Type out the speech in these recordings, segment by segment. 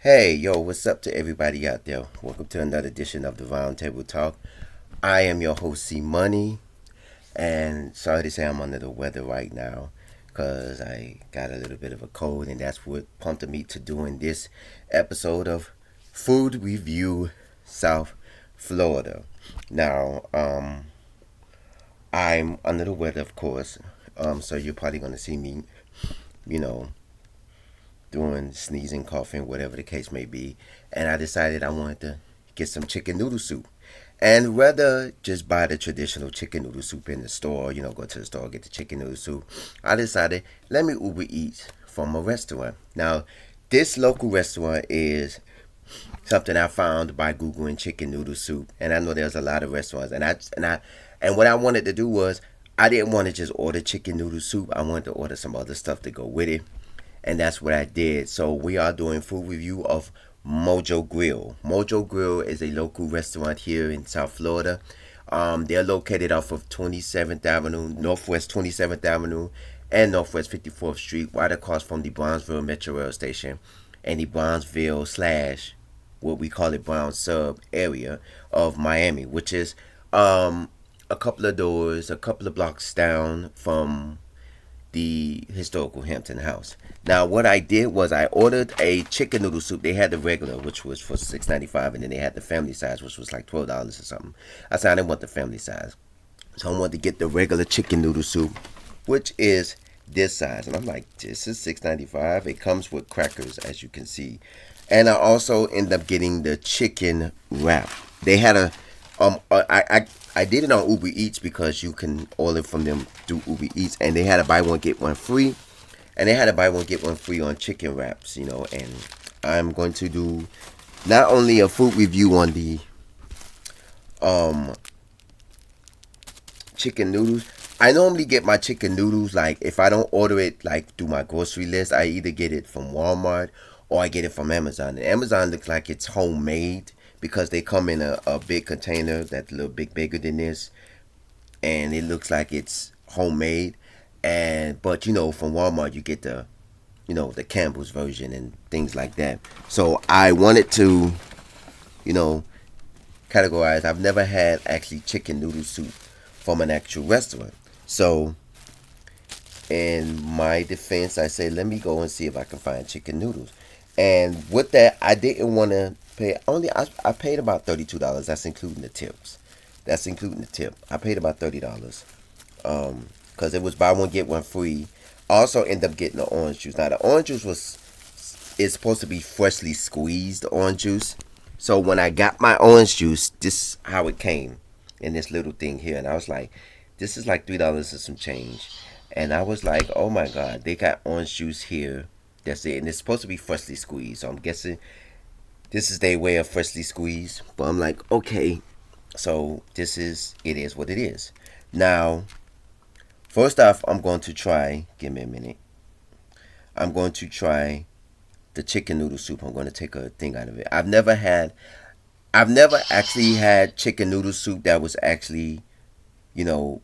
Hey, yo, what's up to everybody out there? Welcome to another edition of the Roundtable Talk. I am your host, C Money, and sorry to say I'm under the weather right now because I got a little bit of a cold, and that's what prompted me to doing this episode of Food Review South Florida. Now, I'm under the weather, of course, so you're probably going to see me, you know, doing sneezing, coughing, whatever the case may be. And I decided I wanted to get some chicken noodle soup. And rather just buy the traditional chicken noodle soup in the store, go to the store, get the chicken noodle soup, I decided let me Uber Eats from a restaurant. Now, this local restaurant is something I found by googling chicken noodle soup, and I know there's a lot of restaurants, and what I wanted to do was I didn't want to just order chicken noodle soup. I wanted to order some other stuff to go with it, and that's what I did. So we are doing food review of Mojo Grill. Mojo Grill is a local restaurant here in South Florida. They're located off of 27th Avenue, Northwest 27th Avenue, and Northwest 54th Street, right across from the Brownsville Metro Rail Station and the Brownsville slash what we call it Brown Sub area of Miami, which is a couple of doors, a couple of blocks down from the historical Hampton House. Now, what I did was I ordered a chicken noodle soup. They had the regular, which was for $6.95, and then they had the family size, which was like $12 or something. I said I didn't want the family size, so I wanted to get the regular chicken noodle soup, which is this size. And I'm like, this is $6.95. It comes with crackers, as you can see, and I also end up getting the chicken wrap. They had a I did it on Uber Eats because you can order from them through Uber Eats, and they had a buy one get one free, and they had a buy one get one free on chicken wraps, and I'm going to do not only a food review on the um chicken noodles. I normally get my chicken noodles like if I don't order it like through my grocery list, I either get it from Walmart or I get it from Amazon. And Amazon looks like it's homemade because they come in a big container that's a little bit bigger than this, and it looks like it's homemade. And but from Walmart you get the Campbell's version and things like that. So I wanted to you know categorize. I've never had actually chicken noodle soup from an actual restaurant. So in my defense, I say let me go and see if I can find chicken noodles. And with that, I didn't want to pay. I paid about $32. That's including the tips. That's including the tip. I paid about $30. Because it was buy one get one free. I also end up getting the orange juice. Now the orange juice was is supposed to be freshly squeezed orange juice. So when I got my orange juice, this is how it came in this little thing here, and I was like, this is like $3 and some change. And I was like, oh my god, they got orange juice here. That's it, and it's supposed to be freshly squeezed. So I'm guessing this is their way of freshly squeezed. But I'm like, okay, so it is what it is. Now, first off, I'm going to try. Give me a minute. I'm going to try the chicken noodle soup. I'm going to take a thing out of it. I've never actually had chicken noodle soup that was actually, you know,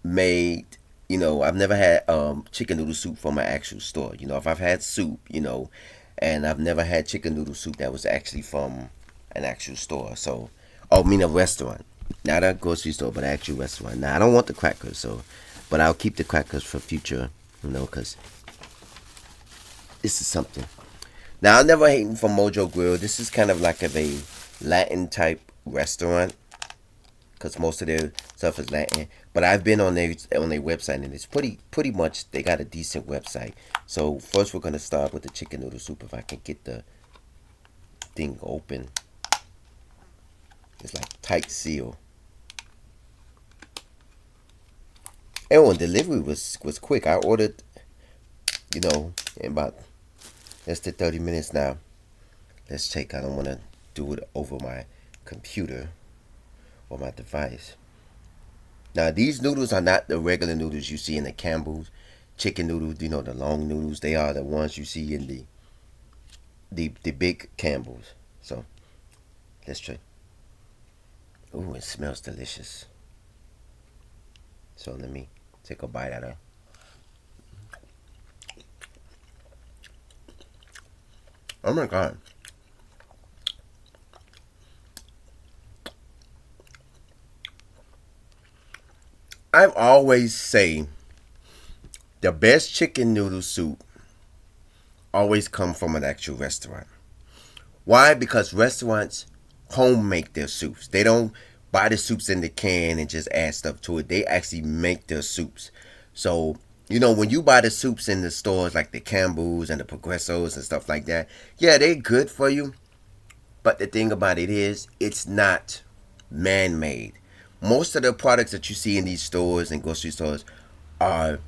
made. I've never had chicken noodle soup from an actual store. If I've had soup, and I've never had chicken noodle soup that was actually from an actual store. So, oh, I mean a restaurant, not a grocery store, but an actual restaurant. Now I don't want the crackers, but I'll keep the crackers for future, because this is something. Now I never hating from Mojo Grill. This is kind of like a Latin type restaurant because most of their stuff is Latin. But I've been on their website, and it's pretty much they got a decent website. So first we're gonna start with the chicken noodle soup. If I can get the thing open, it's like tight seal. And delivery was quick. I ordered, in about less than 30 minutes now. Let's check. I don't want to do it over my computer or my device. Now, these noodles are not the regular noodles you see in the Campbell's chicken noodles, the long noodles. They are the ones you see in the big Campbell's. So, let's try. Ooh, it smells delicious. So, let me take a bite out of. Oh my god. I've always say the best chicken noodle soup always come from an actual restaurant. Why? Because restaurants home make their soups. They don't buy the soups in the can and just add stuff to it. They actually make their soups. So, when you buy the soups in the stores like the Campbell's and the Progressos and stuff like that, yeah, they're good for you. But the thing about it is, it's not man made. Most of the products that you see in these stores and grocery stores are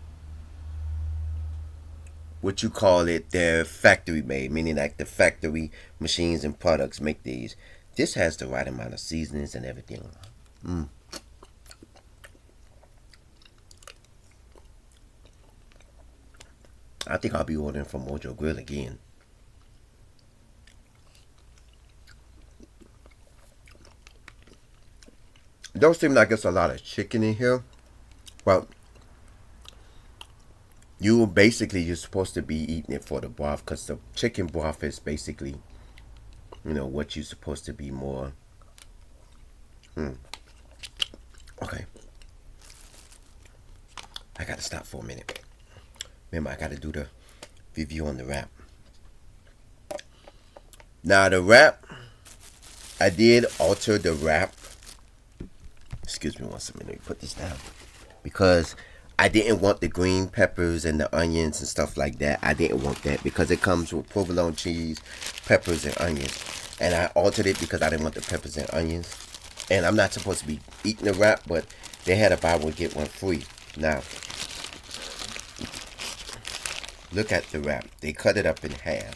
what you call it, they're factory made, meaning like the factory machines and products make these. This has the right amount of seasonings and everything. Mm. I think I'll be ordering from Mojo Grill again. It don't seem like it's a lot of chicken in here. Well, you're supposed to be eating it for the broth because the chicken broth is basically what you're supposed to be more. Hmm. Okay, I gotta stop for a minute. Remember, I gotta do the review on the wrap. Now the wrap, I did alter the wrap. Excuse me one second. Let me put this down because I didn't want the green peppers and the onions and stuff like that. I didn't want that because it comes with provolone cheese, peppers, and onions. And I altered it because I didn't want the peppers and onions. And I'm not supposed to be eating the wrap, but they had a buy one get one free. Now, look at the wrap. They cut it up in half.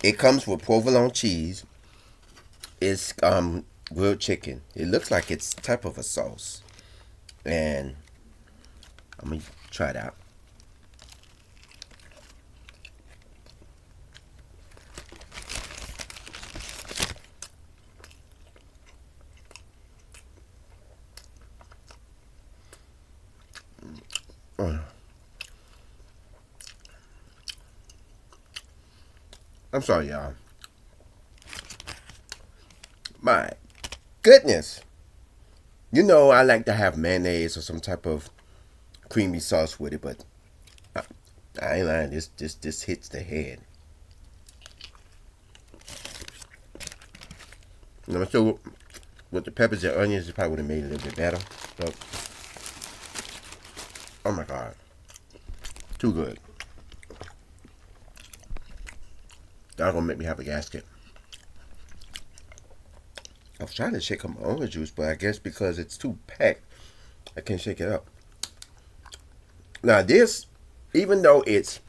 It comes with provolone cheese. It's grilled chicken. It looks like it's type of a sauce. And I'm gonna try it out. I'm sorry, y'all. My goodness. I like to have mayonnaise or some type of creamy sauce with it, but I ain't lying. This hits the head. And I'm sure with the peppers and onions, it probably would have made it a little bit better. But oh my god, too good. Y'all gonna make me have a gasket. I was trying to shake up my orange juice, but I guess because it's too packed, I can't shake it up. Now this, even though it's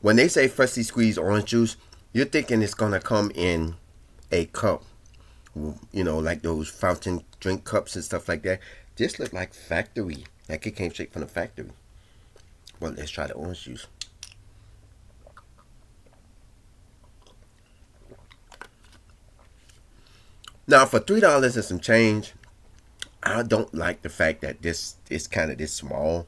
when they say freshly squeezed orange juice, you're thinking it's gonna come in a cup, like those fountain drink cups and stuff like that. This look like factory, like it came straight from the factory. Well, let's try the orange juice. Now for $3 and some change, I don't like the fact that this is kind of this small.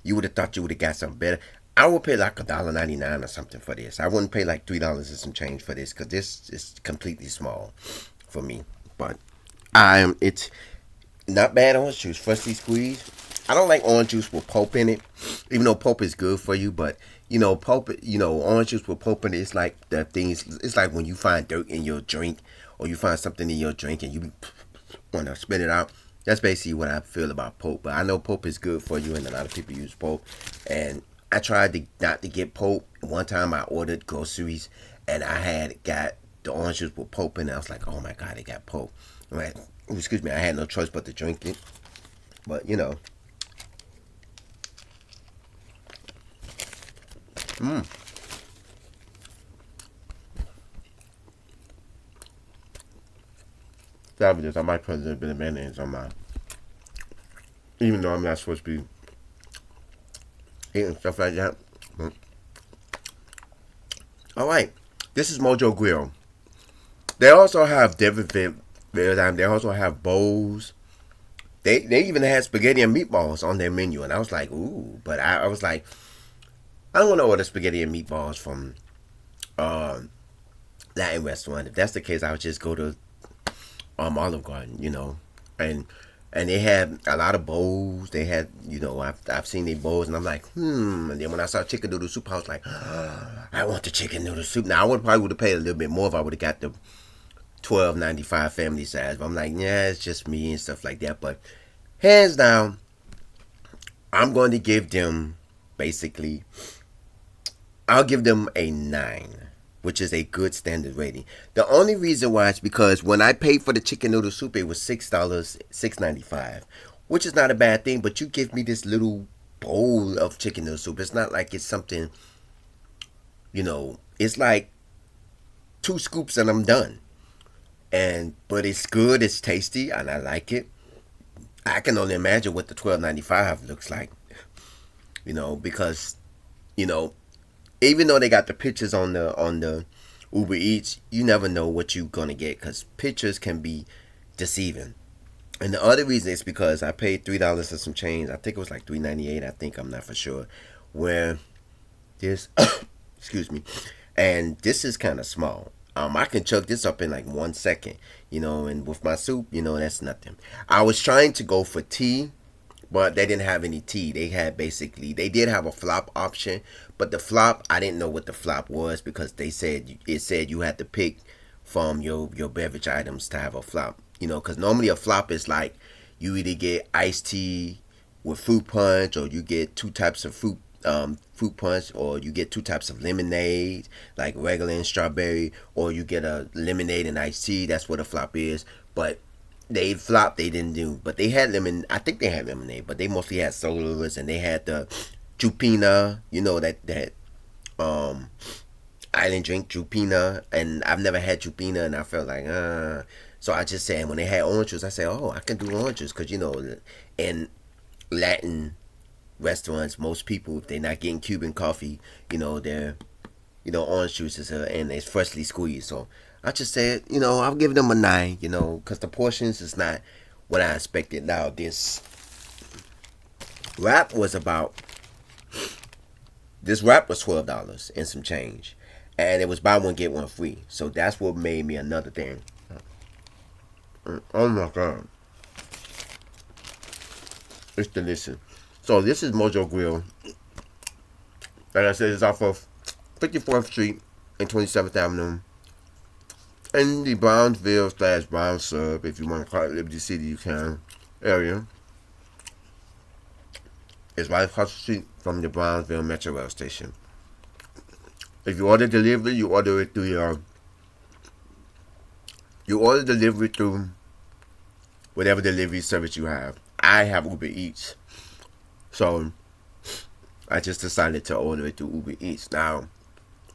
You would have thought you would have got something better. I would pay like $1.99 or something for this. I wouldn't pay like $3 and some change for this because this is completely small for me. But it's not bad orange juice, freshly squeezed. I don't like orange juice with pulp in it, even though pulp is good for you. But pulp, orange juice with pulp in it, it's like the things. It's like when you find dirt in your drink, or you find something in your drink and you want to spit it out. That's basically what I feel about pulp. But I know pulp is good for you, and a lot of people use pulp. And I tried to not to get pulp. One time I ordered groceries, and I had got the orange juice with pulp in it. I was like, oh my god, it got pulp. Right? Excuse me, I had no choice but to drink it. But mmm. Savages. I might put a little bit of mayonnaise on mine, even though I'm not supposed to be eating stuff like that. All right, this is Mojo Grill. They also have different. They also have bowls. They even had spaghetti and meatballs on their menu, and I was like, ooh. But I was like, I don't want to order spaghetti and meatballs from uh, Latin restaurant. If that's the case, I would just go to Olive Garden, and they had a lot of bowls. They had, I've seen their bowls, and I'm like, hmm. And then when I saw chicken noodle soup, I was like, I want the chicken noodle soup. Now I would probably would have paid a little bit more if I would have got the 12.95 family size. But I'm like, yeah, it's just me and stuff like that. But hands down, I'm going to give them basically, I'll give them a 9, which is a good standard rating. The only reason why is because when I paid for the chicken noodle soup, it was $6.95, which is not a bad thing. But you give me this little bowl of chicken noodle soup. It's not like it's something, it's like 2 scoops and I'm done. But it's good, it's tasty, and I like it. I can only imagine what the 12.95 looks like, because you know even though they got the pictures on the Uber Eats, you never know what you're gonna get because pictures can be deceiving. And the other reason is because I paid $3 and some change. I think it was like 3.98. I think I'm not for sure. Where this, excuse me, and this is kind of small. I can chug this up in like 1 second, and with my soup, that's nothing. I was trying to go for tea, but they didn't have any tea. They did have a flop option, but the flop, I didn't know what the flop was because it said you had to pick from your beverage items to have a flop. Because normally a flop is like you either get iced tea with fruit punch, or you get 2 types of fruit punch, or you get 2 types of lemonade, like regular and strawberry, or you get a lemonade and iced tea. That's what a flop is. But they flopped, they didn't do, but they had lemon. I think they had lemonade, but they mostly had sodas, and they had the Jupina, that um island drink Jupina, and I've never had Jupina, and I felt like so I just said when they had orange juice, I said, oh, I can do orange juice because in Latin restaurants, most people, if they're not getting Cuban coffee, they're orange juice is and it's freshly squeezed. So I just said, I'll give them a 9, because the portions is not what I expected. Now wrap was about this wrap was $12 and some change, and it was buy one get one free. So that's what made me another thing. Oh my god, it's delicious. So this is Mojo Grill. Like I said, it's off of 54th Street and 27th Avenue in the Brownsville / Brown sub, if you want to call it Liberty City, you can, area. It's right across the street from the Brownsville Metro Rail Station. If you order delivery, you order it through whatever delivery service you have. I have Uber Eats, so I just decided to order it through Uber Eats. Now,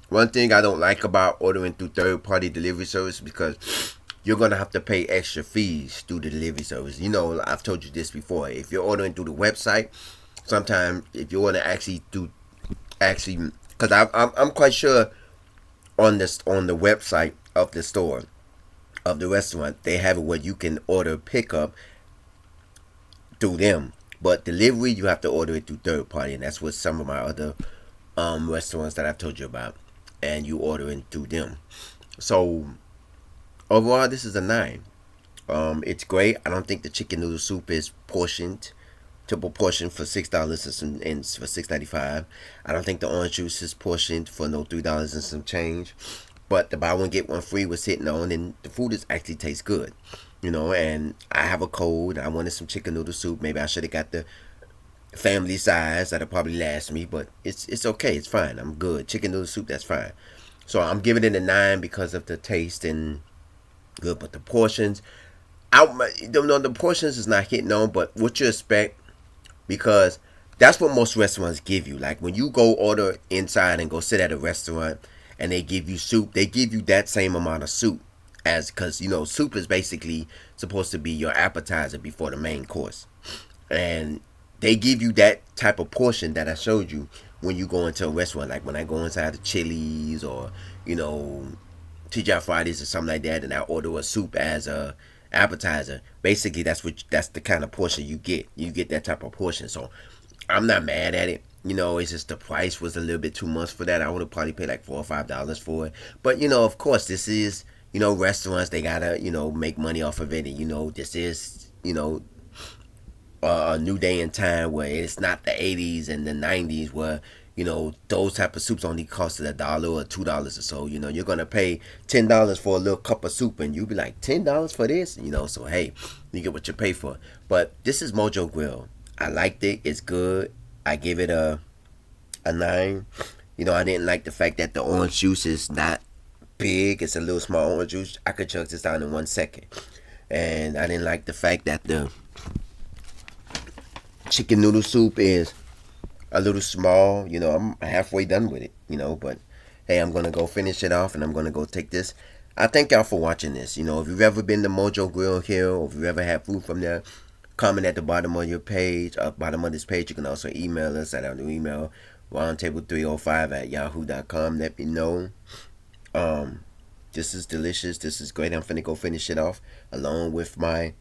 one thing I don't like about ordering through third-party delivery service, because you're gonna have to pay extra fees through the delivery service. I've told you this before. If you're ordering through the website, sometimes if you want to because I'm quite sure on the website of the store of the restaurant, they have it where you can order pickup through them, but delivery you have to order it through third party, and that's what some of my other restaurants that I've told you about, and you ordering through them. So overall, this is a 9. It's great. I don't think the chicken noodle soup is portioned to proportion for $6 and for $6.95. I don't think the orange juice is portioned for no $3 and some change. But the buy one get one free was hitting on, and the food is actually tastes good. And I have a cold. I wanted some chicken noodle soup. Maybe I should have got the family size. That'll probably last me, but it's okay. It's fine. I'm good. Chicken noodle soup, that's fine. So I'm giving it a 9 because of the taste and good. But the portions, the portions is not hitting on. But what you expect, because that's what most restaurants give you. Like when you go order inside and go sit at a restaurant and they give you soup, they give you that same amount of soup because soup is basically supposed to be your appetizer before the main course, and they give you that type of portion that I showed you when you go into a restaurant. Like when I go inside the Chili's or TGI Fridays or something like that, and I order a soup as a appetizer. Basically, that's the kind of portion you get. You get that type of portion. So I'm not mad at it. It's just the price was a little bit too much for that. I would have probably paid like $4 or $5 for it. But of course, this is restaurants. They gotta make money off of it. And this is a new day and time where it's not the '80s and the '90s where those type of soups only costed $1 or $2 or so. You're gonna pay $10 for a little cup of soup, and you'll be like $10 for this. So hey, you get what you pay for. But this is Mojo Grill. I liked it. It's good. I give it a 9. I didn't like the fact that the orange juice is not big. It's a little small orange juice. I could chug this down in 1 second. And I didn't like the fact that the chicken noodle soup is a little small. I'm halfway done with it. But hey, I'm gonna go finish it off, and I'm gonna go take this. I thank y'all for watching this. If you've ever been to Mojo Grill here, or if you've ever had food from there, comment at the bottom of your page, bottom of this page. You can also email us at our new email, roundtable305@yahoo.com. Let me know. This is delicious. This is great. I'm finna go finish it off along with my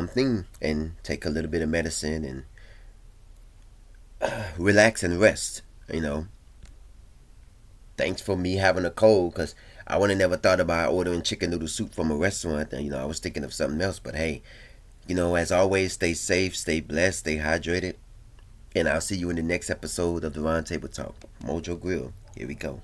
thing, and take a little bit of medicine and relax and rest. Thanks for me having a cold, because I would have never thought about ordering chicken noodle soup from a restaurant. And I was thinking of something else. But hey, as always, stay safe, stay blessed, stay hydrated, and I'll see you in the next episode of the Round Table Talk. Mojo Grill. Here we go.